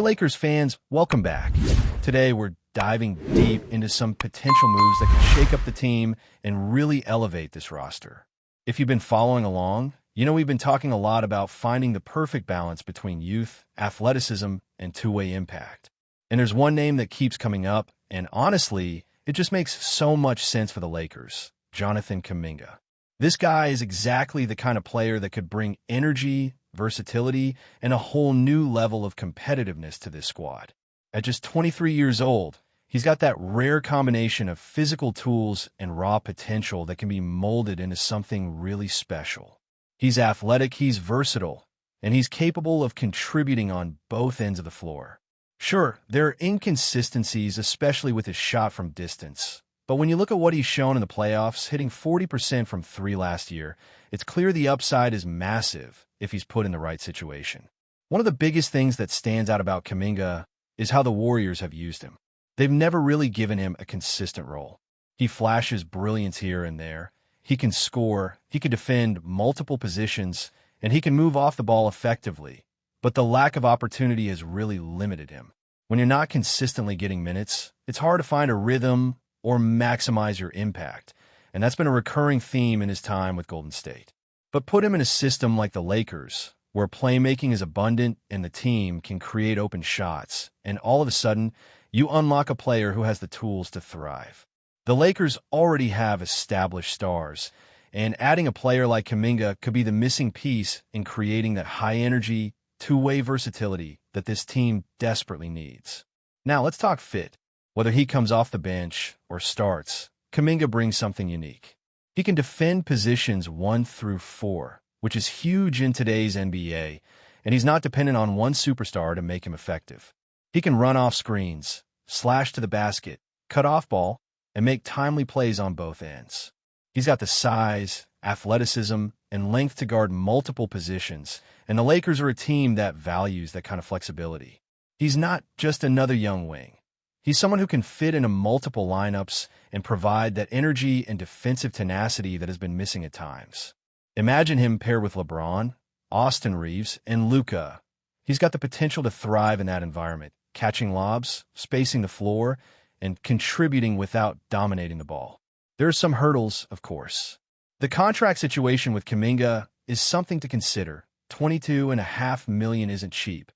Hey Lakers fans, welcome back. Today we're diving deep into some potential moves that could shake up the team and really elevate this roster. If you've been following along, you know we've been talking a lot about finding the perfect balance between youth, athleticism, and two-way impact. And there's one name that keeps coming up, and honestly, it just makes so much sense for the Lakers: Jonathan Kuminga. This guy is exactly the kind of player that could bring energy, versatility, and a whole new level of competitiveness to this squad. At just 23 years old, he's got that rare combination of physical tools and raw potential that can be molded into something really special. He's athletic, he's versatile, and he's capable of contributing on both ends of the floor. Sure, there are inconsistencies, especially with his shot from distance. But when you look at what he's shown in the playoffs, hitting 40% from three last year, it's clear the upside is massive if he's put in the right situation. One of the biggest things that stands out about Kuminga is how the Warriors have used him. They've never really given him a consistent role. He flashes brilliance here and there. He can score, he can defend multiple positions, and he can move off the ball effectively. But the lack of opportunity has really limited him. When you're not consistently getting minutes, it's hard to find a rhythm or maximize your impact, and that's been a recurring theme in his time with Golden State. But put him in a system like the Lakers, where playmaking is abundant and the team can create open shots, and all of a sudden, you unlock a player who has the tools to thrive. The Lakers already have established stars, and adding a player like Kuminga could be the missing piece in creating that high-energy, two-way versatility that this team desperately needs. Now, let's talk fit. Whether he comes off the bench or starts, Kuminga brings something unique. He can defend positions 1 through 4, which is huge in today's NBA, and he's not dependent on one superstar to make him effective. He can run off screens, slash to the basket, cut off ball, and make timely plays on both ends. He's got the size, athleticism, and length to guard multiple positions, and the Lakers are a team that values that kind of flexibility. He's not just another young wing. He's someone who can fit into multiple lineups and provide that energy and defensive tenacity that has been missing at times. Imagine him paired with LeBron, Austin Reeves, and Luka. He's got the potential to thrive in that environment, catching lobs, spacing the floor, and contributing without dominating the ball. There are some hurdles, of course. The contract situation with Kuminga is something to consider. $22.5 million isn't cheap,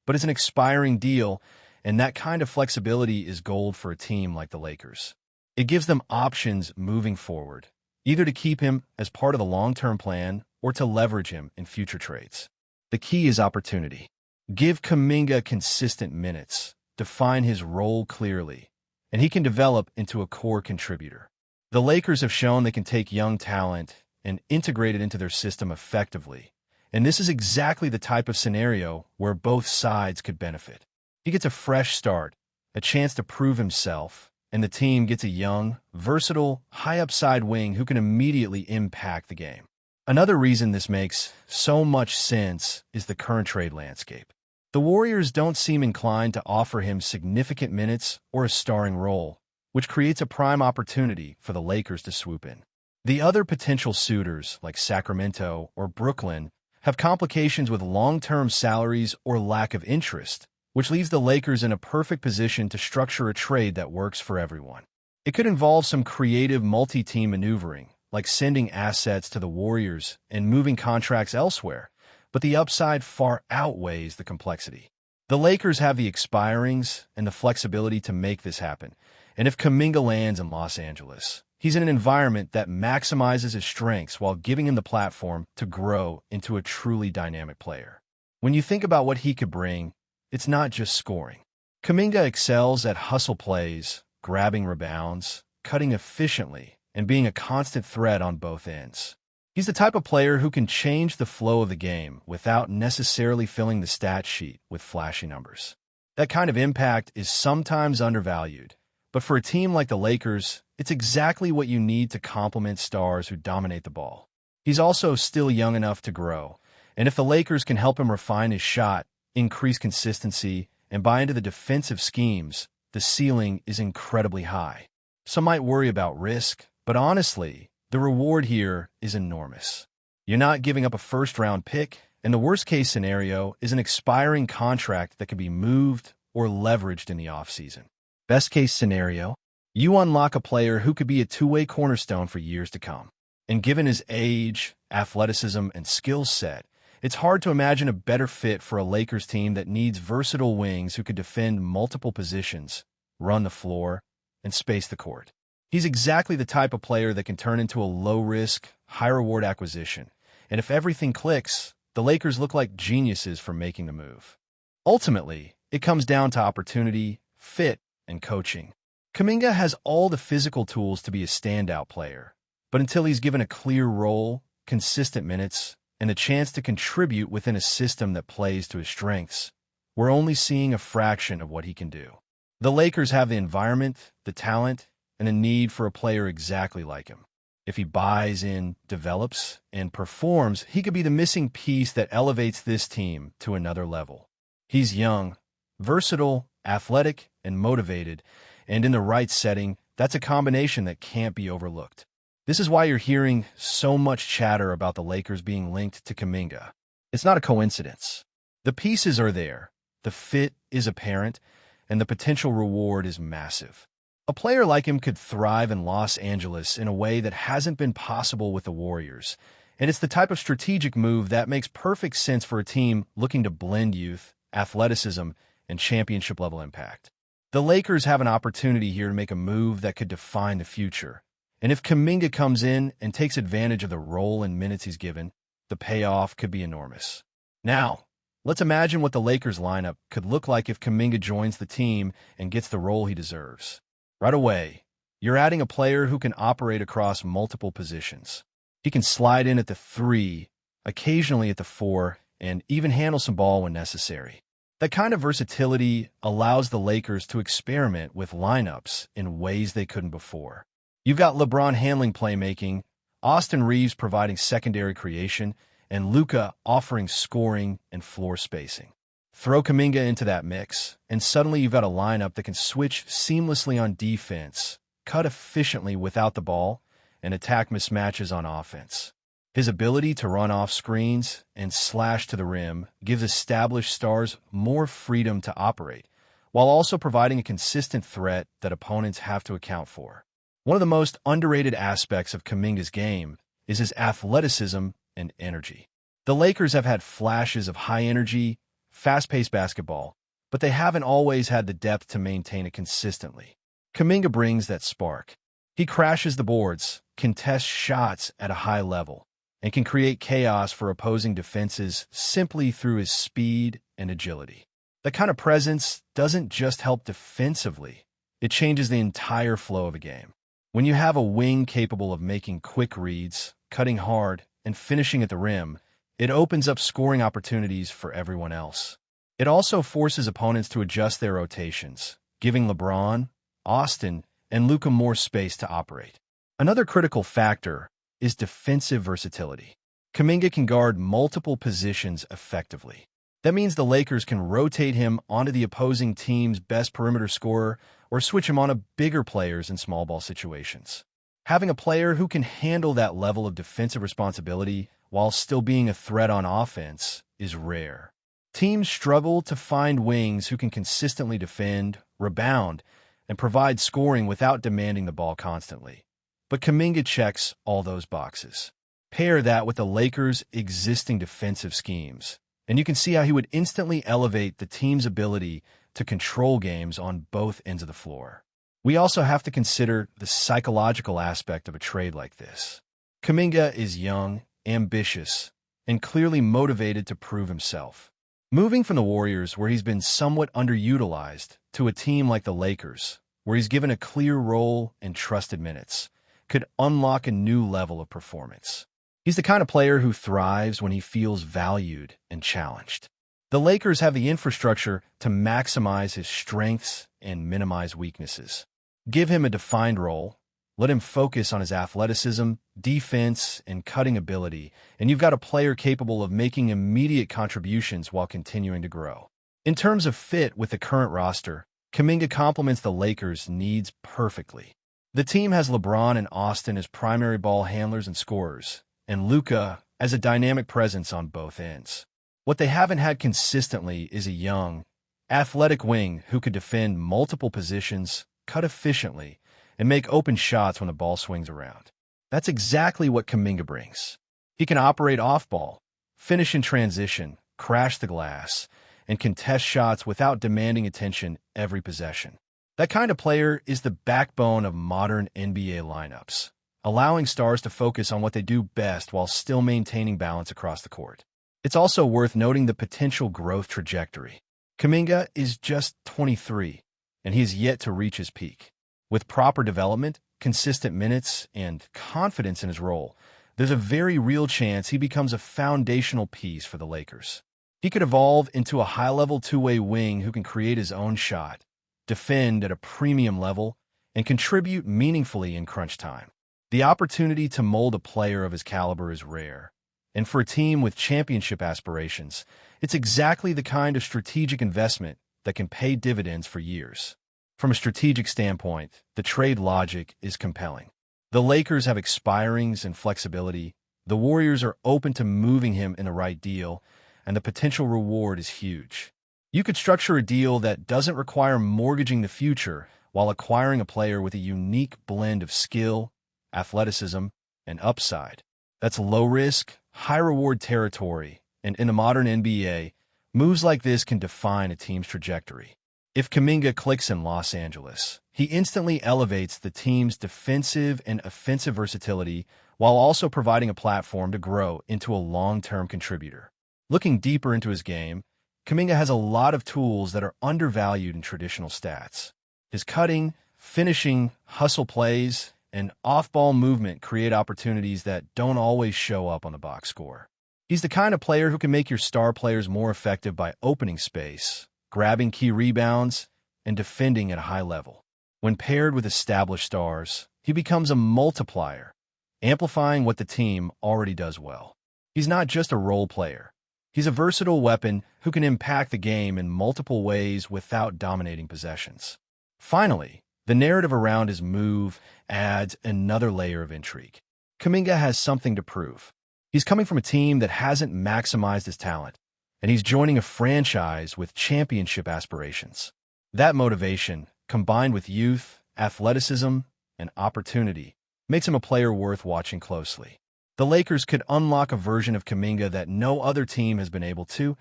but it's an expiring deal, and that kind of flexibility is gold for a team like the Lakers. It gives them options moving forward, either to keep him as part of the long-term plan or to leverage him in future trades. The key is opportunity. Give Kuminga consistent minutes, define his role clearly, and he can develop into a core contributor. The Lakers have shown they can take young talent and integrate it into their system effectively, and this is exactly the type of scenario where both sides could benefit. He gets a fresh start, a chance to prove himself, and the team gets a young, versatile, high-upside wing who can immediately impact the game. Another reason this makes so much sense is the current trade landscape. The Warriors don't seem inclined to offer him significant minutes or a starring role, which creates a prime opportunity for the Lakers to swoop in. The other potential suitors, like Sacramento or Brooklyn, have complications with long-term salaries or lack of interest, which leaves the Lakers in a perfect position to structure a trade that works for everyone. It could involve some creative multi-team maneuvering, like sending assets to the Warriors and moving contracts elsewhere, but the upside far outweighs the complexity. The Lakers have the expirings and the flexibility to make this happen, and if Kuminga lands in Los Angeles, he's in an environment that maximizes his strengths while giving him the platform to grow into a truly dynamic player. When you think about what he could bring, it's not just scoring. Kuminga excels at hustle plays, grabbing rebounds, cutting efficiently, and being a constant threat on both ends. He's the type of player who can change the flow of the game without necessarily filling the stat sheet with flashy numbers. That kind of impact is sometimes undervalued, but for a team like the Lakers, it's exactly what you need to complement stars who dominate the ball. He's also still young enough to grow, and if the Lakers can help him refine his shot, increase consistency, and buy into the defensive schemes, the ceiling is incredibly high. Some might worry about risk, but honestly, the reward here is enormous. You're not giving up a first-round pick, And the worst-case scenario is an expiring contract that could be moved or leveraged in the offseason. Best-case scenario, you unlock a player who could be a two-way cornerstone for years to come. And given his age, athleticism, and skill set, it's hard to imagine a better fit for a Lakers team that needs versatile wings who could defend multiple positions, run the floor, and space the court. He's exactly the type of player that can turn into a low-risk, high-reward acquisition. And if everything clicks, the Lakers look like geniuses for making the move. Ultimately, it comes down to opportunity, fit, and coaching. Kuminga has all the physical tools to be a standout player, but until he's given a clear role, consistent minutes, and a chance to contribute within a system that plays to his strengths, we're only seeing a fraction of what he can do. The Lakers have the environment, the talent, and a need for a player exactly like him. If he buys in, develops, and performs, he could be the missing piece that elevates this team to another level. He's young, versatile, athletic, and motivated, and in the right setting, that's a combination that can't be overlooked. This is why you're hearing so much chatter about the Lakers being linked to Kuminga. It's not a coincidence. The pieces are there, the fit is apparent, and the potential reward is massive. A player like him could thrive in Los Angeles in a way that hasn't been possible with the Warriors, and it's the type of strategic move that makes perfect sense for a team looking to blend youth, athleticism, and championship-level impact. The Lakers have an opportunity here to make a move that could define the future, and if Kuminga comes in and takes advantage of the role and minutes he's given, the payoff could be enormous. Now, let's imagine what the Lakers lineup could look like if Kuminga joins the team and gets the role he deserves. Right away, you're adding a player who can operate across multiple positions. He can slide in at the 3, occasionally at the 4, and even handle some ball when necessary. That kind of versatility allows the Lakers to experiment with lineups in ways they couldn't before. You've got LeBron handling playmaking, Austin Reeves providing secondary creation, and Luka offering scoring and floor spacing. Throw Kuminga into that mix, and suddenly you've got a lineup that can switch seamlessly on defense, cut efficiently without the ball, and attack mismatches on offense. His ability to run off screens and slash to the rim gives established stars more freedom to operate, while also providing a consistent threat that opponents have to account for. One of the most underrated aspects of Kuminga's game is his athleticism and energy. The Lakers have had flashes of high energy, fast-paced basketball, but they haven't always had the depth to maintain it consistently. Kuminga brings that spark. He crashes the boards, contests shots at a high level, and can create chaos for opposing defenses simply through his speed and agility. That kind of presence doesn't just help defensively, it changes the entire flow of a game. When you have a wing capable of making quick reads, cutting hard, and finishing at the rim, it opens up scoring opportunities for everyone else. It also forces opponents to adjust their rotations, giving LeBron, Austin, and Luka more space to operate. Another critical factor is defensive versatility. Kuminga can guard multiple positions effectively. That means the Lakers can rotate him onto the opposing team's best perimeter scorer or switch him on to bigger players in small ball situations. Having a player who can handle that level of defensive responsibility while still being a threat on offense is rare. Teams struggle to find wings who can consistently defend, rebound, and provide scoring without demanding the ball constantly. But Kuminga checks all those boxes. Pair that with the Lakers' existing defensive schemes, and you can see how he would instantly elevate the team's ability to control games on both ends of the floor. We also have to consider the psychological aspect of a trade like this. Kuminga is young, ambitious, and clearly motivated to prove himself. Moving from the Warriors, where he's been somewhat underutilized, to a team like the Lakers, where he's given a clear role and trusted minutes, could unlock a new level of performance. He's the kind of player who thrives when he feels valued and challenged. The Lakers have the infrastructure to maximize his strengths and minimize weaknesses. Give him a defined role, let him focus on his athleticism, defense, and cutting ability, and you've got a player capable of making immediate contributions while continuing to grow. In terms of fit with the current roster, Kuminga complements the Lakers' needs perfectly. The team has LeBron and Austin as primary ball handlers and scorers, and Luka as a dynamic presence on both ends. What they haven't had consistently is a young, athletic wing who could defend multiple positions, cut efficiently, and make open shots when the ball swings around. That's exactly what Kuminga brings. He can operate off-ball, finish in transition, crash the glass, and contest shots without demanding attention every possession. That kind of player is the backbone of modern NBA lineups, allowing stars to focus on what they do best while still maintaining balance across the court. It's also worth noting the potential growth trajectory. Kuminga is just 23, and he is yet to reach his peak. With proper development, consistent minutes, and confidence in his role, there's a very real chance he becomes a foundational piece for the Lakers. He could evolve into a high-level two-way wing who can create his own shot, defend at a premium level, and contribute meaningfully in crunch time. The opportunity to mold a player of his caliber is rare, and for a team with championship aspirations, it's exactly the kind of strategic investment that can pay dividends for years. From a strategic standpoint, the trade logic is compelling. The Lakers have expirings and flexibility, the Warriors are open to moving him in the right deal, and the potential reward is huge. You could structure a deal that doesn't require mortgaging the future while acquiring a player with a unique blend of skill, athleticism, and upside. That's low-risk, high-reward territory, and in the modern NBA, moves like this can define a team's trajectory. If Kuminga clicks in Los Angeles, he instantly elevates the team's defensive and offensive versatility while also providing a platform to grow into a long-term contributor. Looking deeper into his game, Kuminga has a lot of tools that are undervalued in traditional stats. His cutting, finishing, hustle plays, and off-ball movement create opportunities that don't always show up on the box score. He's the kind of player who can make your star players more effective by opening space, grabbing key rebounds, and defending at a high level. When paired with established stars, he becomes a multiplier, amplifying what the team already does well. He's not just a role player. He's a versatile weapon who can impact the game in multiple ways without dominating possessions. Finally, the narrative around his move adds another layer of intrigue. Kuminga has something to prove. He's coming from a team that hasn't maximized his talent, and he's joining a franchise with championship aspirations. That motivation, combined with youth, athleticism, and opportunity, makes him a player worth watching closely. The Lakers could unlock a version of Kuminga that no other team has been able to,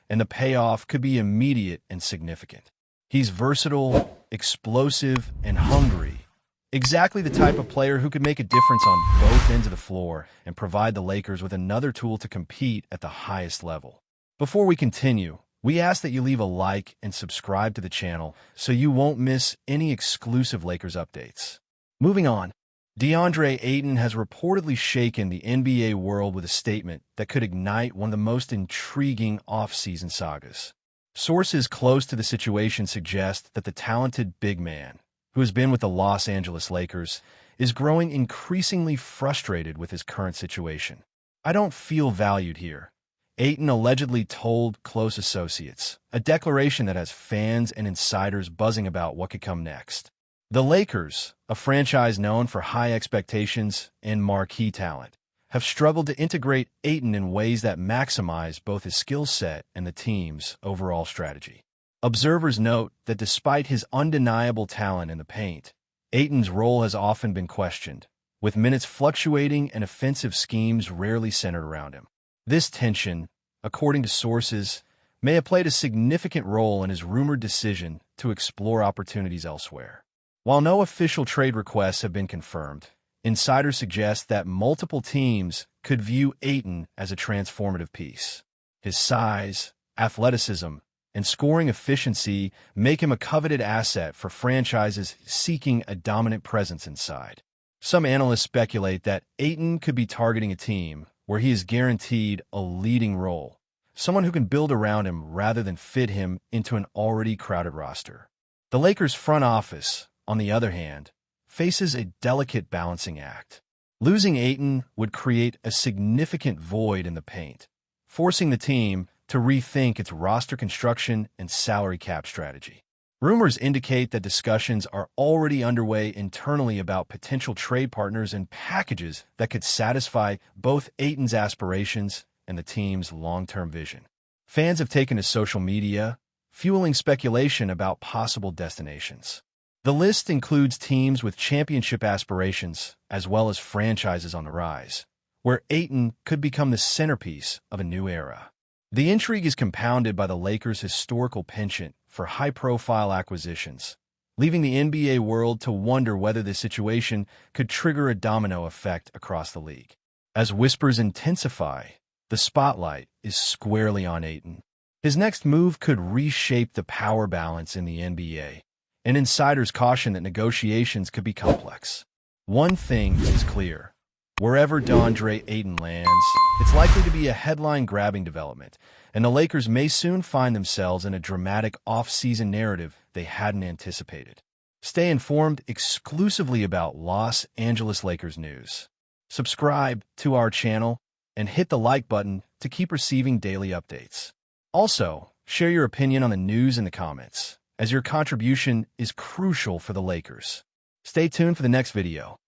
and the payoff could be immediate and significant. He's versatile, explosive, and hungry. Exactly the type of player who could make a difference on both ends of the floor and provide the Lakers with another tool to compete at the highest level. Before we continue, we ask that you leave a like and subscribe to the channel so you won't miss any exclusive Lakers updates. Moving on, DeAndre Ayton has reportedly shaken the NBA world with a statement that could ignite one of the most intriguing off-season sagas. Sources close to the situation suggest that the talented big man, who has been with the Los Angeles Lakers, is growing increasingly frustrated with his current situation. "I don't feel valued here," Ayton allegedly told close associates, a declaration that has fans and insiders buzzing about what could come next. The Lakers, a franchise known for high expectations and marquee talent, have struggled to integrate Ayton in ways that maximize both his skill set and the team's overall strategy. Observers note that despite his undeniable talent in the paint, Ayton's role has often been questioned, with minutes fluctuating and offensive schemes rarely centered around him. This tension, according to sources, may have played a significant role in his rumored decision to explore opportunities elsewhere. While no official trade requests have been confirmed, insiders suggest that multiple teams could view Ayton as a transformative piece. His size, athleticism, and scoring efficiency make him a coveted asset for franchises seeking a dominant presence inside. Some analysts speculate that Ayton could be targeting a team where he is guaranteed a leading role, someone who can build around him rather than fit him into an already crowded roster. The Lakers' front office, on the other hand, faces a delicate balancing act. Losing Ayton would create a significant void in the paint, forcing the team to rethink its roster construction and salary cap strategy. Rumors indicate that discussions are already underway internally about potential trade partners and packages that could satisfy both Ayton's aspirations and the team's long-term vision. Fans have taken to social media, fueling speculation about possible destinations. The list includes teams with championship aspirations, as well as franchises on the rise, where Ayton could become the centerpiece of a new era. The intrigue is compounded by the Lakers' historical penchant for high-profile acquisitions, leaving the NBA world to wonder whether the situation could trigger a domino effect across the league. As whispers intensify, the spotlight is squarely on Ayton. His next move could reshape the power balance in the NBA, and insiders caution that negotiations could be complex. One thing is clear. Wherever DeAndre Ayton lands, it's likely to be a headline-grabbing development, and the Lakers may soon find themselves in a dramatic off-season narrative they hadn't anticipated. Stay informed exclusively about Los Angeles Lakers news. Subscribe to our channel and hit the like button to keep receiving daily updates. Also, share your opinion on the news in the comments, as your contribution is crucial for the Lakers. Stay tuned for the next video.